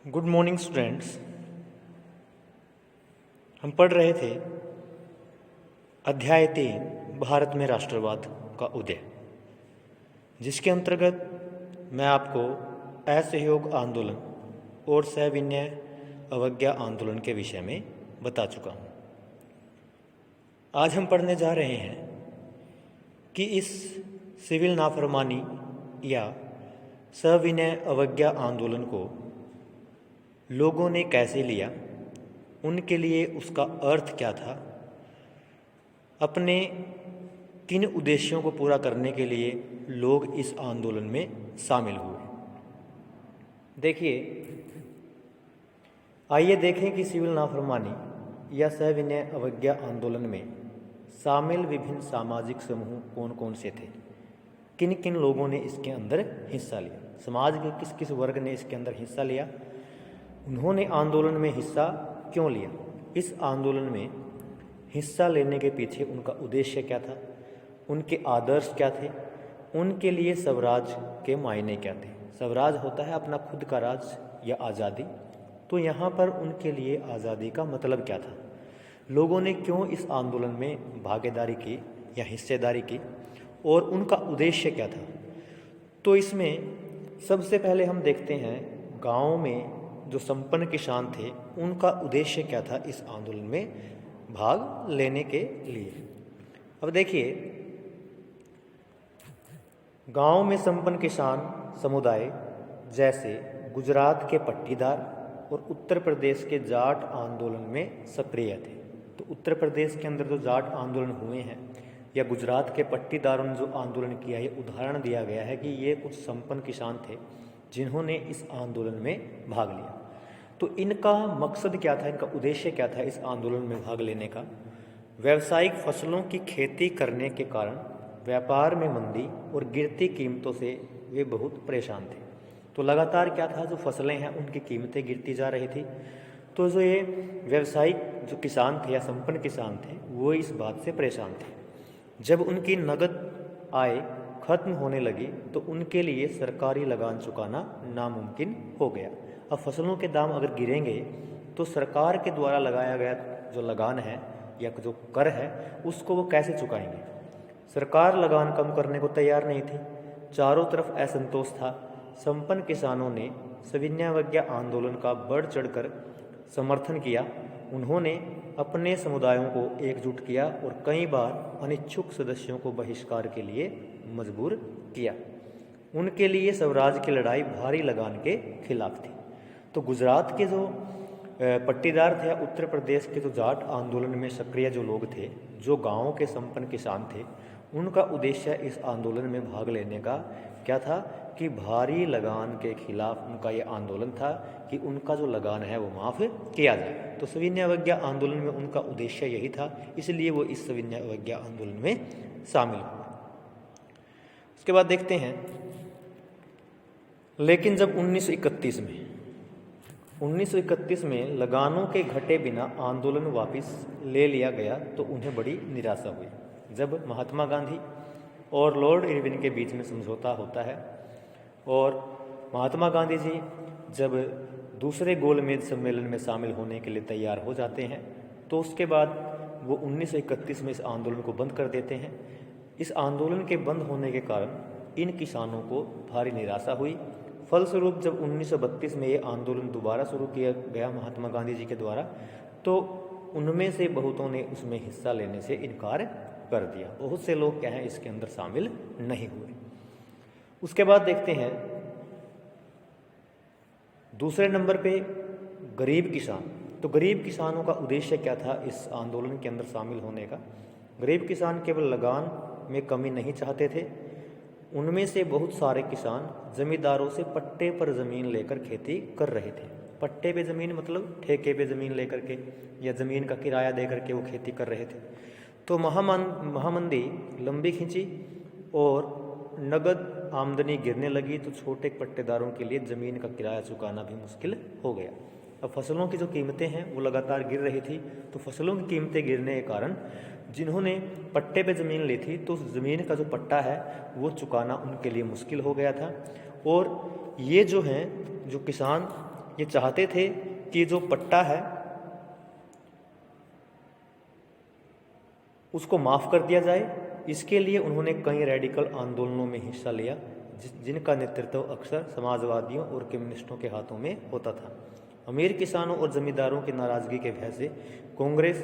Good morning students. हम पढ़ रहे थे अध्याय 3 भारत में राष्ट्रवाद का उदय, जिसके अंतर्गत मैं आपको असहयोग आंदोलन और सविनय अवज्ञा आंदोलन के विषय में बता चुका हूँ। आज हम पढ़ने जा रहे हैं कि इस सिविल नाफरमानी या सविनय अवज्ञा आंदोलन को लोगों ने कैसे लिया, उनके लिए उसका अर्थ क्या था, अपने किन उद्देश्यों को पूरा करने के लिए लोग इस आंदोलन में शामिल हुए। देखिए, आइए देखें कि सिविल नाफरमानी या सविनय अवज्ञा आंदोलन में शामिल विभिन्न सामाजिक समूह कौन कौन से थे, किन किन लोगों ने इसके अंदर हिस्सा लिया, समाज के किस किस वर्ग ने इसके अंदर हिस्सा लिया, उन्होंने आंदोलन में हिस्सा क्यों लिया, इस आंदोलन में हिस्सा लेने के पीछे उनका उद्देश्य क्या था, उनके आदर्श क्या थे, उनके लिए स्वराज के मायने क्या थे। स्वराज होता है अपना खुद का राज या आज़ादी, तो यहाँ पर उनके लिए आज़ादी का मतलब क्या था, लोगों ने क्यों इस आंदोलन में भागीदारी की या हिस्सेदारी की और उनका उद्देश्य क्या था। तो इसमें सबसे पहले हम देखते हैं गाँव में जो संपन्न किसान थे उनका उद्देश्य क्या था इस आंदोलन में भाग लेने के लिए। अब देखिए, गांव में संपन्न किसान समुदाय जैसे गुजरात के पट्टीदार और उत्तर प्रदेश के जाट आंदोलन में सक्रिय थे। तो उत्तर प्रदेश के अंदर जो जाट आंदोलन हुए हैं या गुजरात के पट्टीदारों ने जो आंदोलन किया, ये उदाहरण दिया गया है कि ये कुछ संपन्न किसान थे जिन्होंने इस आंदोलन में भाग लिया। तो इनका मकसद क्या था, इनका उद्देश्य क्या था इस आंदोलन में भाग लेने का। व्यावसायिक फसलों की खेती करने के कारण व्यापार में मंदी और गिरती कीमतों से वे बहुत परेशान थे। तो लगातार क्या था, जो फसलें हैं उनकी कीमतें गिरती जा रही थी। तो जो ये व्यावसायिक जो किसान थे या संपन्न किसान थे वो इस बात से परेशान थे। जब उनकी नगद आय खत्म होने लगी तो उनके लिए सरकारी लगान चुकाना नामुमकिन हो गया। अब फसलों के दाम अगर गिरेंगे तो सरकार के द्वारा लगाया गया जो लगान है या जो कर है उसको वो कैसे चुकाएंगे। सरकार लगान कम करने को तैयार नहीं थी, चारों तरफ असंतोष था। संपन्न किसानों ने सविनय अवज्ञा आंदोलन का बढ़ चढ़कर समर्थन किया। उन्होंने अपने समुदायों को एकजुट किया और कई बार अनिच्छुक सदस्यों को बहिष्कार के लिए मजबूर किया। उनके लिए स्वराज की लड़ाई भारी लगान के खिलाफ थी। तो गुजरात के जो पट्टीदार थे, उत्तर प्रदेश के जो जाट आंदोलन में सक्रिय जो लोग थे, जो गांवों के संपन्न किसान थे, उनका उद्देश्य इस आंदोलन में भाग लेने का क्या था कि भारी लगान के खिलाफ उनका ये आंदोलन था कि उनका जो लगान है वो माफ़ किया जाए। तो सविनय अवज्ञा आंदोलन में उनका उद्देश्य यही था, इसलिए वो इस सविनय अवज्ञा आंदोलन में शामिल हुए। उसके बाद देखते हैं, लेकिन जब 1931 में लगानों के घटे बिना आंदोलन वापस ले लिया गया तो उन्हें बड़ी निराशा हुई। जब महात्मा गांधी और लॉर्ड इरविन के बीच में समझौता होता है और महात्मा गांधी जी जब दूसरे गोलमेज सम्मेलन में शामिल होने के लिए तैयार हो जाते हैं तो उसके बाद वो 1931 में इस आंदोलन को बंद कर देते हैं। इस आंदोलन के बंद होने के कारण इन किसानों को भारी निराशा हुई। फलस्वरूप जब 1932 में ये आंदोलन दोबारा शुरू किया गया महात्मा गांधी जी के द्वारा, तो उनमें से बहुतों ने उसमें हिस्सा लेने से इनकार कर दिया। बहुत से लोग क्या हैं इसके अंदर शामिल नहीं हुए। उसके बाद देखते हैं दूसरे नंबर पे गरीब किसान। तो गरीब किसानों का उद्देश्य क्या था इस आंदोलन के अंदर शामिल होने का। गरीब किसान केवल लगान में कमी नहीं चाहते थे, उनमें से बहुत सारे किसान जमींदारों से पट्टे पर ज़मीन लेकर खेती कर रहे थे। पट्टे पे ज़मीन मतलब ठेके पे ज़मीन लेकर के या ज़मीन का किराया दे करके वो खेती कर रहे थे। तो महामंदी लंबी खींची और नगद आमदनी गिरने लगी तो छोटे पट्टेदारों के लिए ज़मीन का किराया चुकाना भी मुश्किल हो गया। अब फसलों की जो कीमतें हैं वो लगातार गिर रही थी, तो फसलों की कीमतें गिरने के कारण जिन्होंने पट्टे पे ज़मीन ली थी तो ज़मीन का जो पट्टा है वो चुकाना उनके लिए मुश्किल हो गया था। और ये जो हैं जो किसान ये चाहते थे कि जो पट्टा है उसको माफ़ कर दिया जाए। इसके लिए उन्होंने कई रेडिकल आंदोलनों में हिस्सा लिया जिनका नेतृत्व अक्सर समाजवादियों और कम्युनिस्टों के हाथों में होता था। अमीर किसानों और जमींदारों की नाराज़गी के भय से कांग्रेस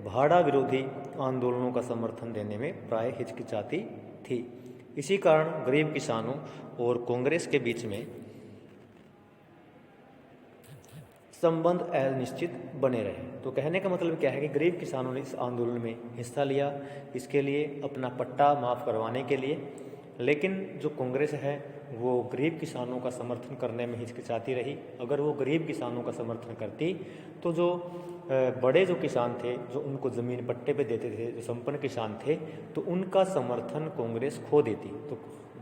भाड़ा विरोधी आंदोलनों का समर्थन देने में प्राय हिचकिचाती थी। इसी कारण गरीब किसानों और कांग्रेस के बीच में संबंध अनिश्चित बने रहे। तो कहने का मतलब क्या है कि गरीब किसानों ने इस आंदोलन में हिस्सा लिया इसके लिए, अपना पट्टा माफ़ करवाने के लिए, लेकिन जो कांग्रेस है वो गरीब किसानों का समर्थन करने में हिचकिचाती रही। अगर वो गरीब किसानों का समर्थन करती तो जो बड़े जो किसान थे, जो उनको ज़मीन पट्टे पे देते थे, जो संपन्न किसान थे, तो उनका समर्थन कांग्रेस खो देती। तो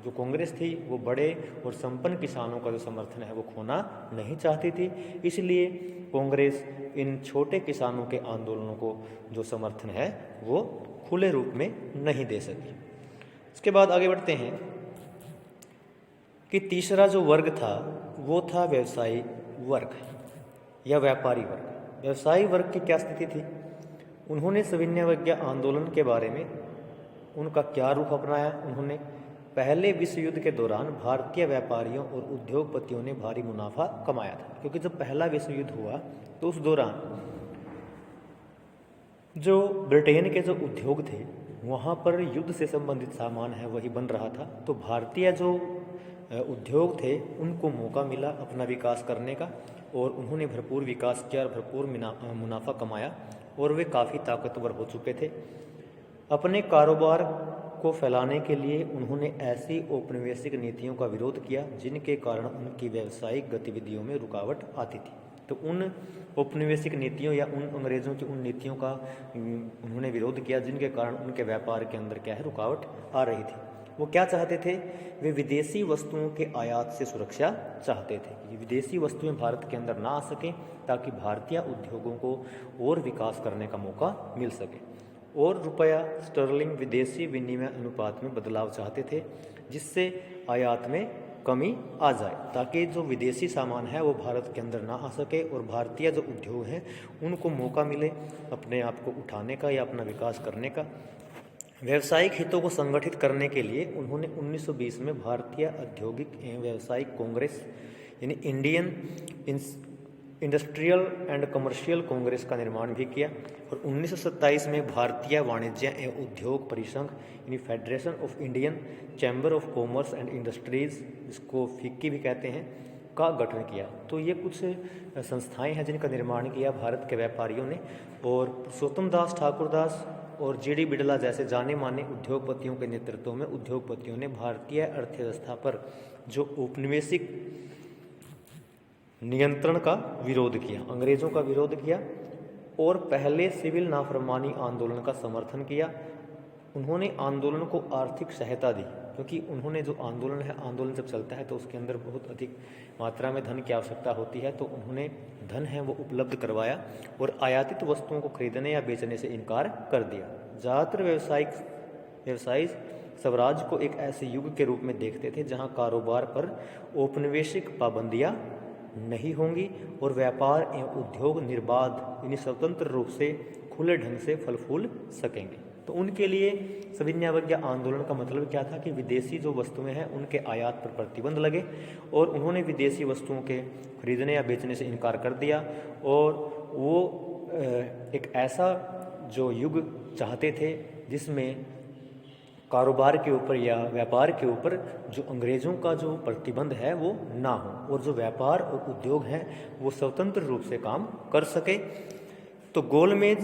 जो कांग्रेस थी वो बड़े और संपन्न किसानों का जो समर्थन है वो खोना नहीं चाहती थी। इसलिए कांग्रेस इन छोटे किसानों के आंदोलनों को जो समर्थन है वो खुले रूप में नहीं दे सकी। इसके बाद आगे बढ़ते हैं कि तीसरा जो वर्ग था वो था व्यवसायी वर्ग या व्यापारी वर्ग। व्यवसायी वर्ग की क्या स्थिति थी? उन्होंने सविनय आंदोलन के बारे में उनका क्या रूप अपनाया? उन्होंने पहले विश्व युद्ध के दौरान भारतीय व्यापारियों और उद्योगपतियों ने भारी मुनाफा कमाया था, क्योंकि जब पहला विश्व युद्ध हुआ तो उस दौरान जो ब्रिटेन के जो उद्योग थे वहाँ पर युद्ध से संबंधित सामान है वही बन रहा था। तो भारतीय जो उद्योग थे उनको मौका मिला अपना विकास करने का और उन्होंने भरपूर विकास किया और भरपूर मुनाफा कमाया और वे काफ़ी ताकतवर हो चुके थे। अपने कारोबार को फैलाने के लिए उन्होंने ऐसी औपनिवेशिक नीतियों का विरोध किया जिनके कारण उनकी व्यावसायिक गतिविधियों में रुकावट आती थी। तो उन औपनिवेशिक नीतियों या उन अंग्रेज़ों की उन नीतियों का उन्होंने विरोध किया जिनके कारण उनके व्यापार के अंदर क्या है, रुकावट आ रही थी। वो क्या चाहते थे? वे विदेशी वस्तुओं के आयात से सुरक्षा चाहते थे कि विदेशी वस्तुएं भारत के अंदर ना आ सकें, ताकि भारतीय उद्योगों को और विकास करने का मौका मिल सके। और रुपया स्टर्लिंग विदेशी विनिमय अनुपात में बदलाव चाहते थे जिससे आयात में कमी आ जाए, ताकि जो विदेशी सामान है वो भारत के अंदर ना आ सके और भारतीय जो उद्योग हैं उनको मौका मिले अपने आप को उठाने का या अपना विकास करने का। व्यावसायिक हितों को संगठित करने के लिए उन्होंने 1920 में भारतीय औद्योगिक एवं व्यावसायिक कांग्रेस यानी Indian industrial and commercial Congress का निर्माण भी किया और 1927 में भारतीय वाणिज्य एवं उद्योग परिसंघ यानी federation of Indian chamber of commerce and industries, इसको फिक्की भी कहते हैं, का गठन किया। तो ये कुछ संस्थाएं हैं जिनका निर्माण किया भारत के व्यापारियों ने। और पुरुषोत्तम दास ठाकुरदास और जी.डी. बिड़ला जैसे जाने माने उद्योगपतियों के नेतृत्व में उद्योगपतियों ने भारतीय अर्थव्यवस्था पर जो औपनिवेशिक नियंत्रण का विरोध किया, अंग्रेज़ों का विरोध किया और पहले सिविल नाफरमानी आंदोलन का समर्थन किया। उन्होंने आंदोलन को आर्थिक सहायता दी, क्योंकि उन्होंने जो आंदोलन है, आंदोलन जब चलता है तो उसके अंदर बहुत अधिक मात्रा में धन की आवश्यकता होती है, तो उन्होंने धन है वो उपलब्ध करवाया और आयातित वस्तुओं को खरीदने या बेचने से इनकार कर दिया। ज़्यादातर व्यवसायी स्वराज को एक ऐसे युग के रूप में देखते थे जहाँ कारोबार पर औपनिवेशिक पाबंदियाँ नहीं होंगी और व्यापार एवं उद्योग निर्बाध यानी स्वतंत्र रूप से खुले ढंग से फल फूल सकेंगे। तो उनके लिए सविनय आंदोलन का मतलब क्या था कि विदेशी जो वस्तुएं हैं उनके आयात पर प्रतिबंध लगे और उन्होंने विदेशी वस्तुओं के खरीदने या बेचने से इनकार कर दिया और वो एक ऐसा जो युग चाहते थे जिसमें कारोबार के ऊपर या व्यापार के ऊपर जो अंग्रेज़ों का जो प्रतिबंध है वो ना हो और जो व्यापार और उद्योग हैं वो स्वतंत्र रूप से काम कर सके। तो गोलमेज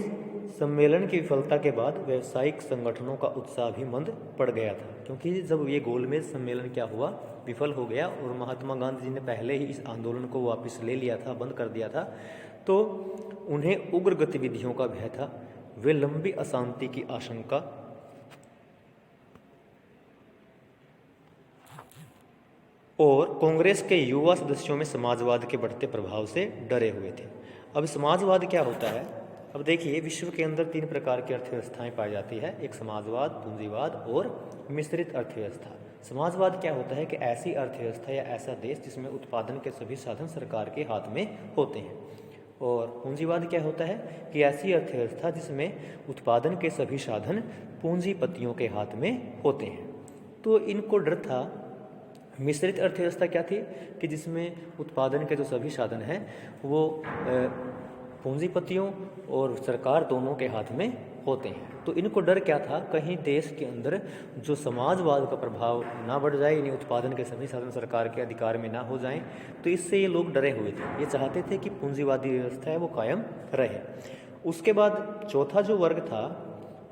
सम्मेलन की विफलता के बाद व्यावसायिक संगठनों का उत्साह भी मंद पड़ गया था, क्योंकि जब ये गोलमेज सम्मेलन क्या हुआ, विफल हो गया और महात्मा गांधी जी ने पहले ही इस आंदोलन को वापस ले लिया था, बंद कर दिया था, तो उन्हें उग्र गतिविधियों का भय था। वे लंबी अशांति की आशंका और कांग्रेस के युवा सदस्यों में समाजवाद के बढ़ते प्रभाव से डरे हुए थे। अब समाजवाद क्या होता है? अब देखिए, विश्व के अंदर 3 प्रकार की अर्थव्यवस्थाएं पाई जाती है, एक समाजवाद, पूंजीवाद और मिश्रित अर्थव्यवस्था। समाजवाद क्या होता है कि ऐसी अर्थव्यवस्था या ऐसा देश जिसमें उत्पादन के सभी साधन सरकार के हाथ में होते हैं। और पूंजीवाद क्या होता है कि ऐसी अर्थव्यवस्था जिसमें उत्पादन के सभी साधन पूंजीपतियों के हाथ में होते हैं। तो इनको डर था। मिश्रित अर्थव्यवस्था क्या थी कि जिसमें उत्पादन के जो सभी साधन हैं वो पूंजीपतियों और सरकार दोनों के हाथ में होते हैं। तो इनको डर क्या था, कहीं देश के अंदर जो समाजवाद का प्रभाव ना बढ़ जाए, यानी उत्पादन के सभी साधन सरकार के अधिकार में ना हो जाएं। तो इससे ये लोग डरे हुए थे, ये चाहते थे कि पूंजीवादी व्यवस्था है वो कायम रहे। उसके बाद चौथा जो वर्ग था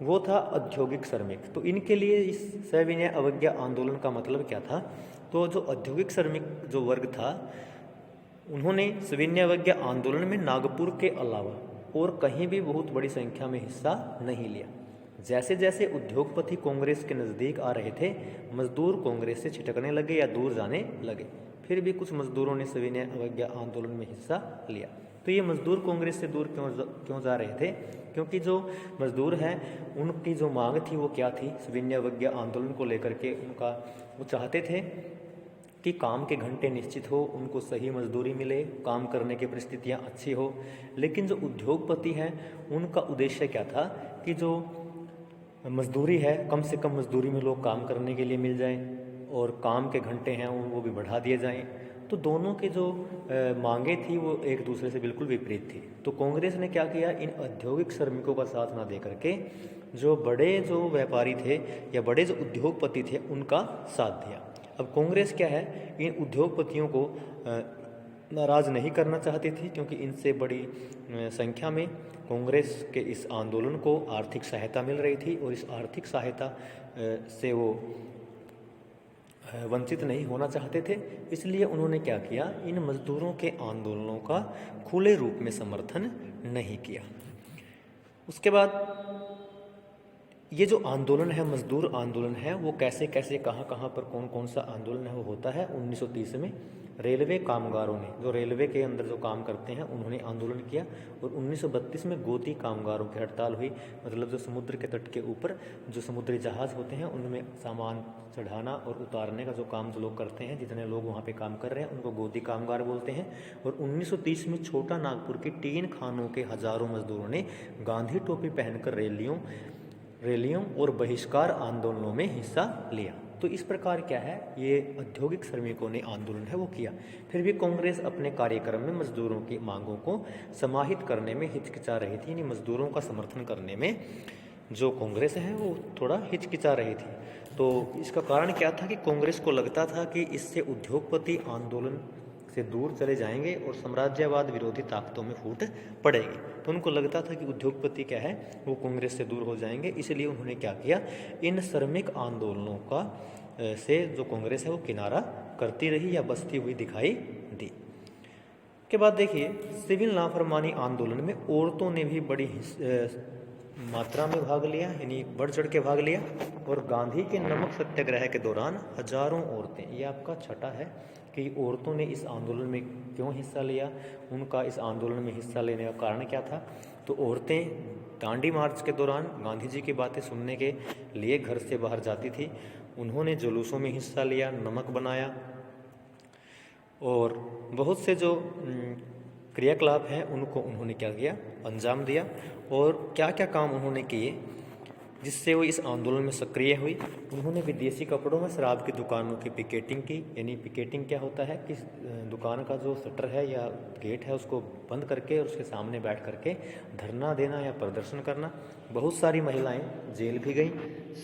वो था औद्योगिक श्रमिक। तो इनके लिए इस सविनय अवज्ञा आंदोलन का मतलब क्या था, तो जो औद्योगिक श्रमिक जो वर्ग था उन्होंने सविनय अवज्ञा आंदोलन में नागपुर के अलावा और कहीं भी बहुत बड़ी संख्या में हिस्सा नहीं लिया। जैसे जैसे उद्योगपति कांग्रेस के नज़दीक आ रहे थे, मजदूर कांग्रेस से छिटकने लगे या दूर जाने लगे। फिर भी कुछ मजदूरों ने सविनय अवज्ञा आंदोलन में हिस्सा लिया। तो ये मजदूर कांग्रेस से दूर क्यों जा रहे थे, क्योंकि जो मजदूर हैं उनकी जो मांग थी वो क्या थी, सविनय अवज्ञा आंदोलन को लेकर के उनका वो चाहते थे कि काम के घंटे निश्चित हो, उनको सही मजदूरी मिले, काम करने की परिस्थितियाँ अच्छी हो। लेकिन जो उद्योगपति हैं उनका उद्देश्य क्या था कि जो मजदूरी है कम से कम मजदूरी में लोग काम करने के लिए मिल जाएं और काम के घंटे हैं वो भी बढ़ा दिए जाएं। तो दोनों के जो मांगे थी वो एक दूसरे से बिल्कुल विपरीत थी। तो कांग्रेस ने क्या किया, इन औद्योगिक श्रमिकों का साथ ना दे करके जो बड़े जो व्यापारी थे या बड़े जो उद्योगपति थे उनका साथ दिया। अब कांग्रेस क्या है, इन उद्योगपतियों को नाराज़ नहीं करना चाहती थी, क्योंकि इनसे बड़ी संख्या में कांग्रेस के इस आंदोलन को आर्थिक सहायता मिल रही थी और इस आर्थिक सहायता से वो वंचित नहीं होना चाहते थे। इसलिए उन्होंने क्या किया, इन मजदूरों के आंदोलनों का खुले रूप में समर्थन नहीं किया। उसके बाद ये जो आंदोलन है, मजदूर आंदोलन है, वो कैसे कैसे कहाँ पर कौन कौन सा आंदोलन है वो होता है। 1930 में रेलवे कामगारों ने, जो रेलवे के अंदर जो काम करते हैं, उन्होंने आंदोलन किया। और 1932 में गोदी कामगारों की हड़ताल हुई। मतलब जो समुद्र के तट के ऊपर जो समुद्री जहाज़ होते हैं उनमें सामान चढ़ाना और उतारने का जो काम जो लोग करते हैं, जितने लोग वहाँ पे काम कर रहे हैं उनको गोदी कामगार बोलते हैं। और 1930 में छोटा नागपुर के 3 खानों के हजारों मजदूरों ने गांधी टोपी पहनकर रैलियों और बहिष्कार आंदोलनों में हिस्सा लिया। तो इस प्रकार क्या है, ये औद्योगिक श्रमिकों ने आंदोलन है वो किया। फिर भी कांग्रेस अपने कार्यक्रम में मजदूरों की मांगों को समाहित करने में हिचकिचा रही थी, यानी मजदूरों का समर्थन करने में जो कांग्रेस है वो थोड़ा हिचकिचा रही थी। तो इसका कारण क्या था कि कांग्रेस को लगता था कि इससे उद्योगपति आंदोलन से दूर चले जाएंगे और साम्राज्यवाद विरोधी ताकतों में फूट पड़ेगी। तो उनको लगता था कि उद्योगपति क्या है वो कांग्रेस से दूर हो जाएंगे। इसलिए उन्होंने क्या किया, इन श्रमिक आंदोलनों का से जो कांग्रेस है वो किनारा करती रही या बसती हुई दिखाई दी। के बाद देखिए, सिविल नाफरमानी आंदोलन में औरतों ने भी बड़ी मात्रा में भाग लिया, यानी बढ़ चढ़ के भाग लिया। और गांधी के नमक सत्याग्रह के दौरान हजारों औरतें, ये आपका छठा है कि औरतों ने इस आंदोलन में क्यों हिस्सा लिया, उनका इस आंदोलन में हिस्सा लेने का कारण क्या था। तो औरतें दांडी मार्च के दौरान गांधी जी की बातें सुनने के लिए घर से बाहर जाती थी। उन्होंने जुलूसों में हिस्सा लिया, नमक बनाया और बहुत से जो क्रियाकलाप हैं उनको उन्होंने क्या किया, अंजाम दिया। और क्या क्या काम उन्होंने किए जिससे वो इस आंदोलन में सक्रिय हुई। उन्होंने विदेशी कपड़ों में शराब की दुकानों की पिकेटिंग की। यानी पिकेटिंग क्या होता है कि दुकान का जो शटर है या गेट है उसको बंद करके और उसके सामने बैठ करके धरना देना या प्रदर्शन करना। बहुत सारी महिलाएं जेल भी गईं।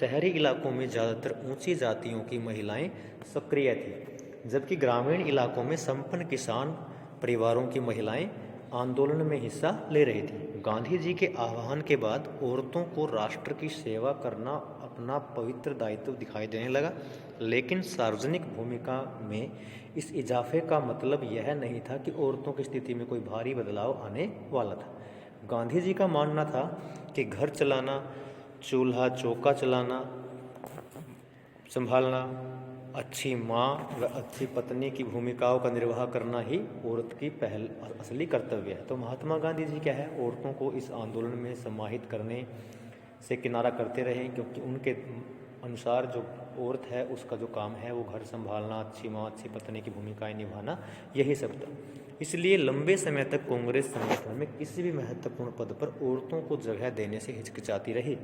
शहरी इलाकों में ज़्यादातर ऊंची जातियों की महिलाएं सक्रिय थीं, जबकि ग्रामीण इलाकों में संपन्न किसान परिवारों की महिलाएं आंदोलन में हिस्सा ले रही थी। गांधी जी के आह्वान के बाद औरतों को राष्ट्र की सेवा करना अपना पवित्र दायित्व दिखाई देने लगा, लेकिन सार्वजनिक भूमिका में इस इजाफे का मतलब यह नहीं था कि औरतों की स्थिति में कोई भारी बदलाव आने वाला था। गांधी जी का मानना था कि घर चलाना, चूल्हा चौका चलाना, संभालना, अच्छी माँ व अच्छी पत्नी की भूमिकाओं का निर्वाह करना ही औरत की पहल असली कर्तव्य है। तो महात्मा गांधी जी क्या है, औरतों को इस आंदोलन में समाहित करने से किनारा करते रहे, क्योंकि उनके अनुसार जो औरत है उसका जो काम है वो घर संभालना, अच्छी माँ अच्छी पत्नी की भूमिकाएं निभाना, यही सब था। इसलिए लंबे समय तक कांग्रेस संगठन में किसी भी महत्वपूर्ण पद पर औरतों को जगह देने से हिचकिचाती रही।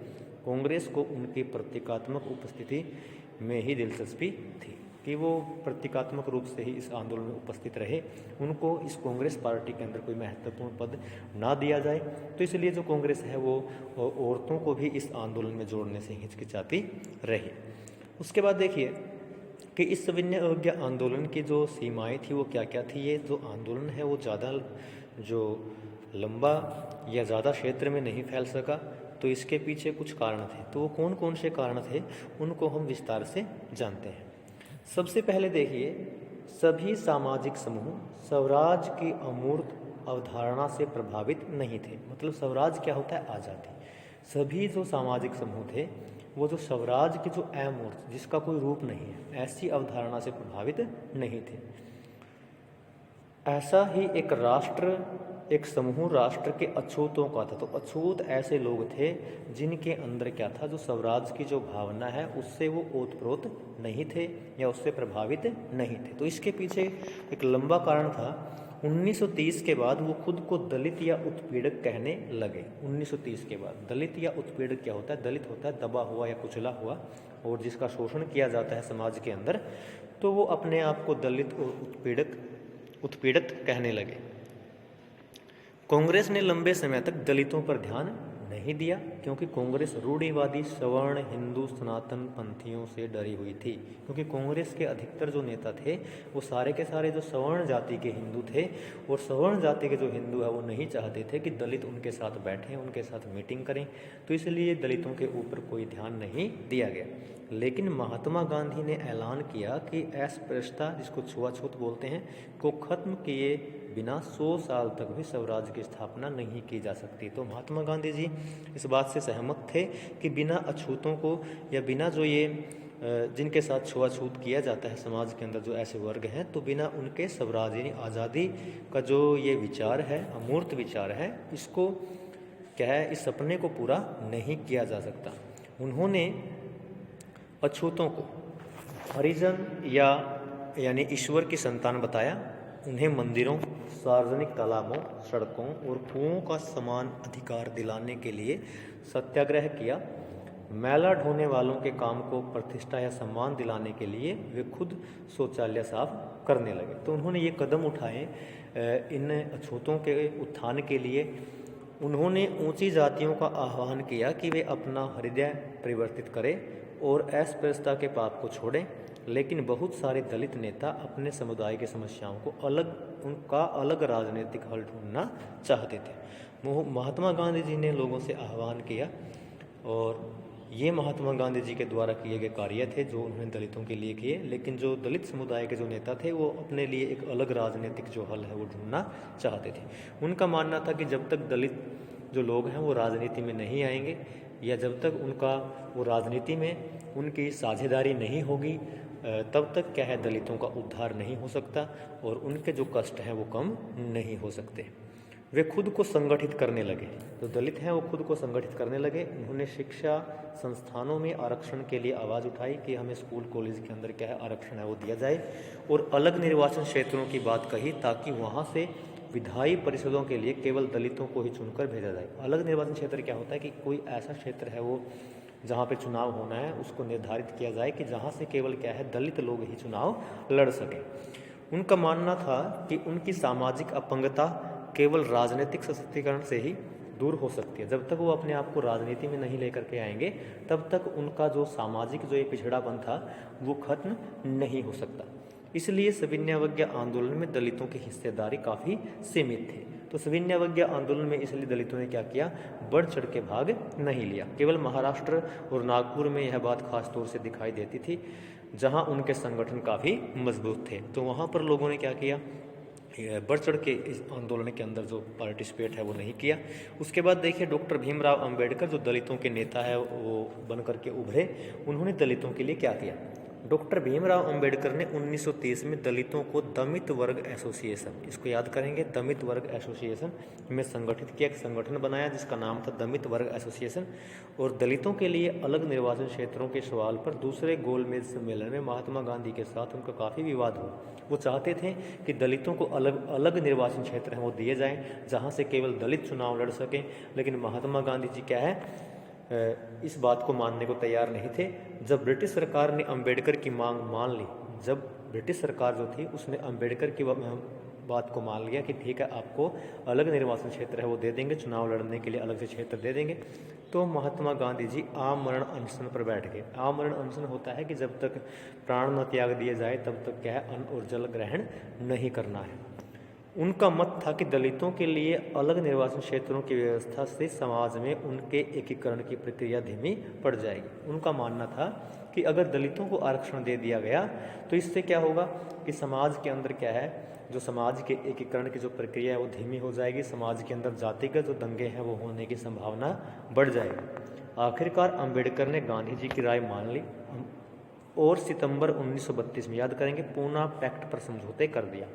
कांग्रेस को उनकी प्रतीकात्मक उपस्थिति में ही दिलचस्पी थी कि वो प्रतीकात्मक रूप से ही इस आंदोलन में उपस्थित रहे, उनको इस कांग्रेस पार्टी के अंदर कोई महत्वपूर्ण पद ना दिया जाए। तो इसलिए जो कांग्रेस है वो औरतों को भी इस आंदोलन में जोड़ने से हिचकिचाती रही। उसके बाद देखिए कि इस सविनय अवज्ञा आंदोलन की जो सीमाएं थी वो क्या क्या थी। ये जो आंदोलन है वो ज़्यादा जो लंबा या ज़्यादा क्षेत्र में नहीं फैल सका, तो इसके पीछे कुछ कारण थे। तो वो कौन कौन से कारण थे उनको हम विस्तार से जानते हैं। सबसे पहले देखिए, सभी सामाजिक समूह स्वराज की अमूर्त अवधारणा से प्रभावित नहीं थे। मतलब स्वराज क्या होता है? आज़ादी। सभी जो सामाजिक समूह थे वो जो स्वराज की जो अमूर्त, जिसका कोई रूप नहीं है, ऐसी अवधारणा से प्रभावित नहीं थे। ऐसा ही एक राष्ट्र, एक समूह राष्ट्र के अछूतों का था। तो अछूत ऐसे लोग थे जिनके अंदर क्या था, जो स्वराज की जो भावना है उससे वो ओतप्रोत नहीं थे या उससे प्रभावित नहीं थे। तो इसके पीछे एक लंबा कारण था। 1930 के बाद वो खुद को दलित या उत्पीड़क कहने लगे। 1930 के बाद दलित या उत्पीड़क क्या होता है? दलित होता है दबा हुआ या कुचला हुआ और जिसका शोषण किया जाता है समाज के अंदर, तो वो अपने आप को दलित और उत्पीड़ित कहने लगे। कांग्रेस ने लंबे समय तक दलितों पर ध्यान नहीं दिया क्योंकि कांग्रेस रूढ़िवादी सवर्ण हिंदू सनातन पंथियों से डरी हुई थी। क्योंकि कांग्रेस के अधिकतर जो नेता थे वो सारे के सारे जो सवर्ण जाति के हिंदू थे, और सवर्ण जाति के जो हिंदू है वो नहीं चाहते थे कि दलित उनके साथ बैठें, उनके साथ मीटिंग करें। तो इसलिए दलितों के ऊपर कोई ध्यान नहीं दिया गया। लेकिन महात्मा गांधी ने ऐलान किया कि अस्पृश्यता, जिसको छुआछूत बोलते हैं, को खत्म किए बिना 100 साल तक भी स्वराज की स्थापना नहीं की जा सकती। तो महात्मा गांधी जी इस बात से सहमत थे कि बिना अछूतों को या बिना जो ये जिनके साथ छुआछूत किया जाता है समाज के अंदर, जो ऐसे वर्ग हैं, तो बिना उनके स्वराज यानी आज़ादी का जो ये विचार है, अमूर्त विचार है, इसको क्या है, इस सपने को पूरा नहीं किया जा सकता। उन्होंने अछूतों को हरिजन यानी ईश्वर की संतान बताया। उन्हें मंदिरों, सार्वजनिक तालाबों, सड़कों और कुओं का समान अधिकार दिलाने के लिए सत्याग्रह किया। मैला ढोने वालों के काम को प्रतिष्ठा या सम्मान दिलाने के लिए वे खुद शौचालय साफ करने लगे। तो उन्होंने ये कदम उठाए इन अछूतों के उत्थान के लिए। उन्होंने ऊंची जातियों का आह्वान किया कि वे अपना हृदय परिवर्तित करें और अस्पृश्यता के पाप को छोड़ें। लेकिन बहुत सारे दलित नेता अपने समुदाय की समस्याओं को अलग राजनीतिक हल ढूंढना चाहते थे। महात्मा गांधी जी ने लोगों से आह्वान किया, और ये महात्मा गांधी जी के द्वारा किए गए कार्य थे जो उन्होंने दलितों के लिए किए। लेकिन जो दलित समुदाय के जो नेता थे वो अपने लिए एक अलग राजनीतिक जो हल है वो ढूंढना चाहते थे। उनका मानना था कि जब तक दलित जो लोग हैं वो राजनीति में नहीं आएंगे, या जब तक वो राजनीति में उनकी साझेदारी नहीं होगी, तब तक क्या है, दलितों का उद्धार नहीं हो सकता और उनके जो कष्ट हैं वो कम नहीं हो सकते। वे खुद को संगठित करने लगे। जो दलित हैं वो खुद को संगठित करने लगे। उन्होंने शिक्षा संस्थानों में आरक्षण के लिए आवाज़ उठाई कि हमें स्कूल कॉलेज के अंदर क्या है, आरक्षण है वो दिया जाए, और अलग निर्वाचन क्षेत्रों की बात कही ताकि वहाँ से विधायी परिषदों के लिए केवल दलितों को ही चुनकर भेजा जाए। अलग निर्वाचन क्षेत्र क्या होता है कि कोई ऐसा क्षेत्र है वो जहाँ पे चुनाव होना है उसको निर्धारित किया जाए कि जहाँ से केवल क्या है, दलित लोग ही चुनाव लड़ सकें। उनका मानना था कि उनकी सामाजिक अपंगता केवल राजनीतिक सशक्तिकरण से ही दूर हो सकती है। जब तक वो अपने आप को राजनीति में नहीं लेकर के आएंगे तब तक उनका जो सामाजिक जो ये पिछड़ापन था वो खत्म नहीं हो सकता। इसलिए सविनय अवज्ञा आंदोलन में दलितों की हिस्सेदारी काफ़ी सीमित थी। तो सविनय अवज्ञा आंदोलन में इसलिए दलितों ने क्या किया, बढ़ चढ़ के भाग नहीं लिया। केवल महाराष्ट्र और नागपुर में यह बात खास तौर से दिखाई देती थी जहां उनके संगठन काफ़ी मजबूत थे। तो वहां पर लोगों ने क्या किया, बढ़ चढ़ के इस आंदोलन के अंदर जो पार्टिसिपेट है वो नहीं किया। उसके बाद देखिए डॉक्टर भीमराव अंबेडकर जो दलितों के नेता है वो बन करके उभरे। उन्होंने दलितों के लिए क्या किया, डॉक्टर भीमराव अंबेडकर ने 1930 में दलितों को दलित वर्ग एसोसिएशन, इसको याद करेंगे, दलित वर्ग एसोसिएशन में संगठित किया, एक संगठन बनाया जिसका नाम था दलित वर्ग एसोसिएशन। और दलितों के लिए अलग निर्वाचन क्षेत्रों के सवाल पर दूसरे गोलमेज सम्मेलन में महात्मा गांधी के साथ उनका काफ़ी विवाद हुआ। वो चाहते थे कि दलितों को अलग अलग निर्वाचन क्षेत्र हैं वो दिए जाएं जहाँ से केवल दलित चुनाव लड़ सकें, लेकिन महात्मा गांधी जी क्या है इस बात को मानने को तैयार नहीं थे। जब ब्रिटिश सरकार ने अंबेडकर की मांग मान ली, जब ब्रिटिश सरकार जो थी उसने अंबेडकर की बात को मान लिया कि ठीक है आपको अलग निर्वाचन क्षेत्र है वो दे देंगे, चुनाव लड़ने के लिए अलग से क्षेत्र दे देंगे, तो महात्मा गांधी जी आमरण अनशन पर बैठ गए। आमरण अनशन होता है कि जब तक प्राण न त्याग दिए जाए तब तक क्या है अन्न और जल ग्रहण नहीं करना है। उनका मत था कि दलितों के लिए अलग निर्वाचन क्षेत्रों की व्यवस्था से समाज में उनके एकीकरण की प्रक्रिया धीमी पड़ जाएगी। उनका मानना था कि अगर दलितों को आरक्षण दे दिया गया तो इससे क्या होगा कि समाज के अंदर क्या है जो समाज के एकीकरण की जो प्रक्रिया है वो धीमी हो जाएगी, समाज के अंदर जातिगत जो दंगे हैं वो होने की संभावना बढ़ जाएगी। आखिरकार अंबेडकर ने गांधी जी की राय मान ली और सितंबर 1932 में, याद करेंगे, पूना पैक्ट पर समझौते कर दिया,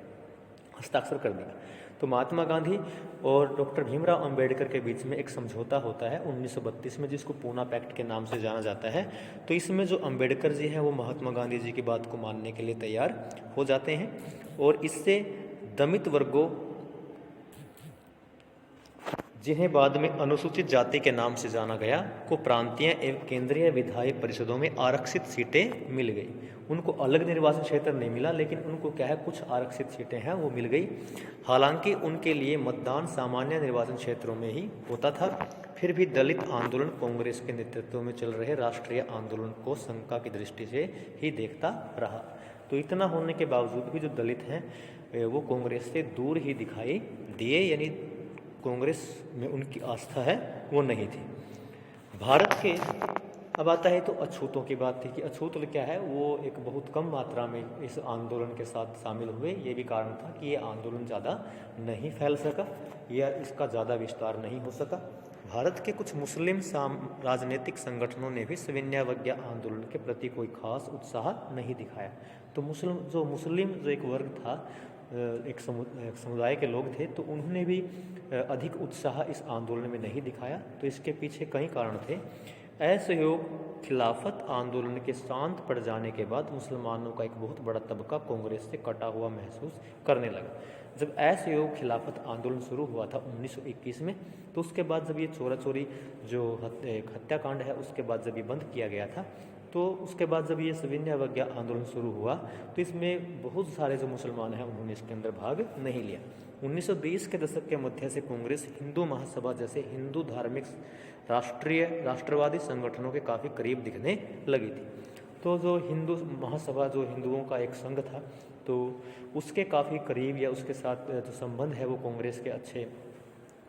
हस्ताक्षर कर दिया। तो महात्मा गांधी और डॉक्टर भीमराव अंबेडकर के बीच में एक समझौता होता है 1932 में जिसको पूना पैक्ट के नाम से जाना जाता है। तो इसमें जो अंबेडकर जी हैं वो महात्मा गांधी जी की बात को मानने के लिए तैयार हो जाते हैं और इससे दलित वर्गों, जिन्हें बाद में अनुसूचित जाति के नाम से जाना गया, को प्रांतीय एवं केंद्रीय विधायी परिषदों में आरक्षित सीटें मिल गई। उनको अलग निर्वाचन क्षेत्र नहीं मिला लेकिन उनको क्या है कुछ आरक्षित सीटें हैं वो मिल गई। हालांकि उनके लिए मतदान सामान्य निर्वाचन क्षेत्रों में ही होता था। फिर भी दलित आंदोलन कांग्रेस के नेतृत्व में चल रहे राष्ट्रीय आंदोलन को शंका की दृष्टि से ही देखता रहा। तो इतना होने के बावजूद भी जो दलित हैं वो कांग्रेस से दूर ही दिखाई दिए, यानी कांग्रेस में उनकी आस्था है वो नहीं थी। भारत के अब आता है तो अछूतों की बात थी कि अछूत क्या है वो एक बहुत कम मात्रा में इस आंदोलन के साथ शामिल हुए। ये भी कारण था कि ये आंदोलन ज़्यादा नहीं फैल सका या इसका ज़्यादा विस्तार नहीं हो सका। भारत के कुछ मुस्लिम राजनीतिक संगठनों ने भी सविनयावज्ञा आंदोलन के प्रति कोई खास उत्साह नहीं दिखाया। तो मुस्लिम जो एक वर्ग था, एक समुदाय के लोग थे, तो उन्होंने भी अधिक उत्साह इस आंदोलन में नहीं दिखाया। तो इसके पीछे कई कारण थे। असहयोग खिलाफत आंदोलन के शांत पड़ जाने के बाद मुसलमानों का एक बहुत बड़ा तबका कांग्रेस से कटा हुआ महसूस करने लगा। जब असहयोग खिलाफत आंदोलन शुरू हुआ था 1921 में, तो उसके बाद जब ये चोरा चोरी जो हत्याकांड है उसके बाद जब ये बंद किया गया था, तो उसके बाद जब ये सविनयावज्ञा आंदोलन शुरू हुआ तो इसमें बहुत सारे जो मुसलमान हैं उन्होंने इसके अंदर भाग नहीं लिया। 1920 के दशक के मध्य से कांग्रेस हिंदू महासभा जैसे हिंदू धार्मिक राष्ट्रवादी संगठनों के काफ़ी करीब दिखने लगी थी। तो जो हिंदू महासभा जो हिंदुओं का एक संघ था, तो उसके काफ़ी करीब या उसके साथ जो संबंध है वो कांग्रेस के अच्छे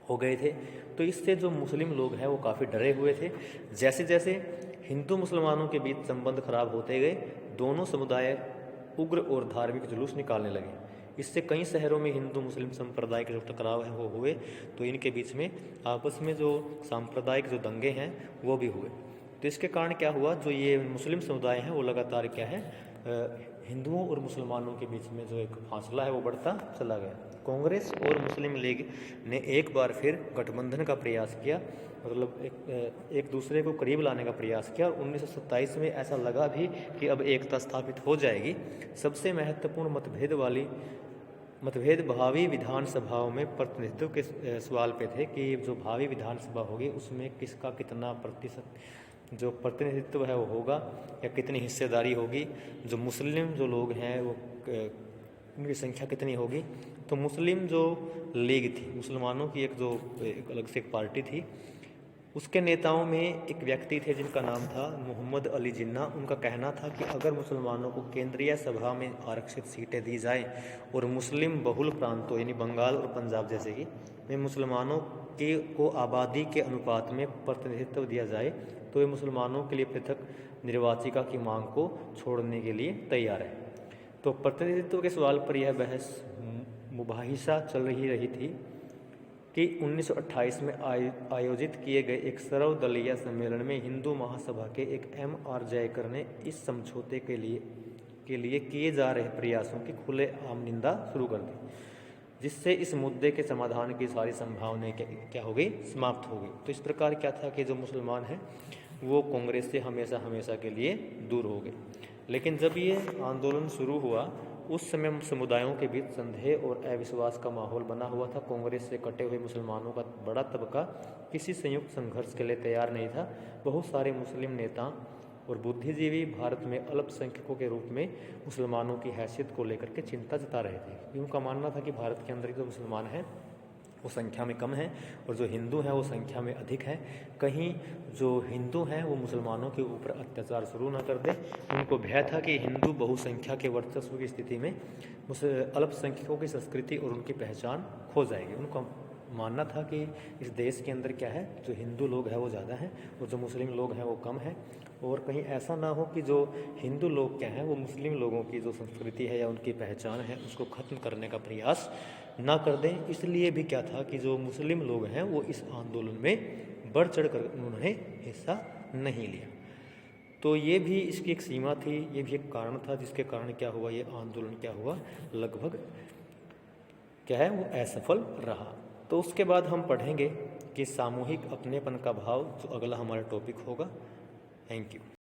हो गए थे। तो इससे जो मुस्लिम लोग हैं वो काफ़ी डरे हुए थे। जैसे जैसे हिंदू मुसलमानों के बीच संबंध खराब होते गए, दोनों समुदाय उग्र और धार्मिक जुलूस निकालने लगे। इससे कई शहरों में हिंदू मुस्लिम संप्रदाय के जो टकराव हैं वो हुए, तो इनके बीच में आपस में जो सांप्रदायिक जो दंगे हैं वो भी हुए। तो इसके कारण क्या हुआ, जो ये मुस्लिम समुदाय हैं वो लगातार क्या है हिंदुओं और मुसलमानों के बीच में जो एक फासला है वो बढ़ता चला गया। कांग्रेस और मुस्लिम लीग ने एक बार फिर गठबंधन का प्रयास किया, मतलब एक दूसरे को करीब लाने का प्रयास किया। और 1927 में ऐसा लगा भी कि अब एकता स्थापित हो जाएगी। सबसे महत्वपूर्ण मतभेद भावी विधानसभाओं में प्रतिनिधित्व के सवाल पे थे कि जो भावी विधानसभा होगी उसमें किसका कितना प्रतिशत जो प्रतिनिधित्व है वो होगा या कितनी हिस्सेदारी होगी, जो मुस्लिम जो लोग हैं वो उनकी संख्या कितनी होगी। तो मुस्लिम जो लीग थी, मुसलमानों की एक अलग से एक पार्टी थी, उसके नेताओं में एक व्यक्ति थे जिनका नाम था मोहम्मद अली जिन्ना। उनका कहना था कि अगर मुसलमानों को केंद्रीय सभा में आरक्षित सीटें दी जाएं और मुस्लिम बहुल प्रांतों यानी बंगाल और पंजाब जैसे कि में मुसलमानों को आबादी के अनुपात में प्रतिनिधित्व दिया जाए तो वे मुसलमानों के लिए पृथक निर्वाचिका की मांग को छोड़ने के लिए तैयार है। तो प्रतिनिधित्व के सवाल पर यह बहस मुबाहिसा चल रही थी कि 1928 में आयोजित किए गए एक सर्वदलीय सम्मेलन में हिंदू महासभा के एक M.R. जयकर ने इस समझौते के लिए किए जा रहे प्रयासों की खुलेआम निंदा शुरू कर दी, जिससे इस मुद्दे के समाधान की सारी संभावनाएं क्या हो गई, समाप्त हो गई। तो इस प्रकार क्या था कि जो मुसलमान हैं वो कांग्रेस से हमेशा हमेशा के लिए दूर हो गए। लेकिन जब ये आंदोलन शुरू हुआ उस समय समुदायों के बीच संदेह और अविश्वास का माहौल बना हुआ था। कांग्रेस से कटे हुए मुसलमानों का बड़ा तबका किसी संयुक्त संघर्ष के लिए तैयार नहीं था। बहुत सारे मुस्लिम नेता और बुद्धिजीवी भारत में अल्पसंख्यकों के रूप में मुसलमानों की हैसियत को लेकर के चिंता जता रहे थे। उनका मानना था कि भारत के अंदर जो मुसलमान हैं वो संख्या में कम है और जो हिंदू हैं वो संख्या में अधिक है। कहीं जो हिंदू हैं वो मुसलमानों के ऊपर अत्याचार शुरू ना कर दे। उनको भय था कि हिंदू बहुसंख्या के वर्चस्व की स्थिति में अल्पसंख्यकों की संस्कृति और उनकी पहचान खो जाएगी। उनका मानना था कि इस देश के अंदर क्या है, जो हिंदू लोग हैं वो ज़्यादा हैं और जो मुस्लिम लोग हैं वो कम हैं, और कहीं ऐसा ना हो कि जो हिंदू लोग क्या हैं वो मुस्लिम लोगों की जो संस्कृति है या उनकी पहचान है उसको ख़त्म करने का प्रयास ना कर दें। इसलिए भी क्या था कि जो मुस्लिम लोग हैं वो इस आंदोलन में बढ़ चढ़ कर उन्होंने हिस्सा नहीं लिया। तो ये भी इसकी एक सीमा थी, ये भी एक कारण था जिसके कारण क्या हुआ, ये आंदोलन क्या हुआ, लगभग क्या है वो असफल रहा। तो उसके बाद हम पढ़ेंगे कि सामूहिक अपनेपन का भाव, जो अगला हमारा टॉपिक होगा। Thank you.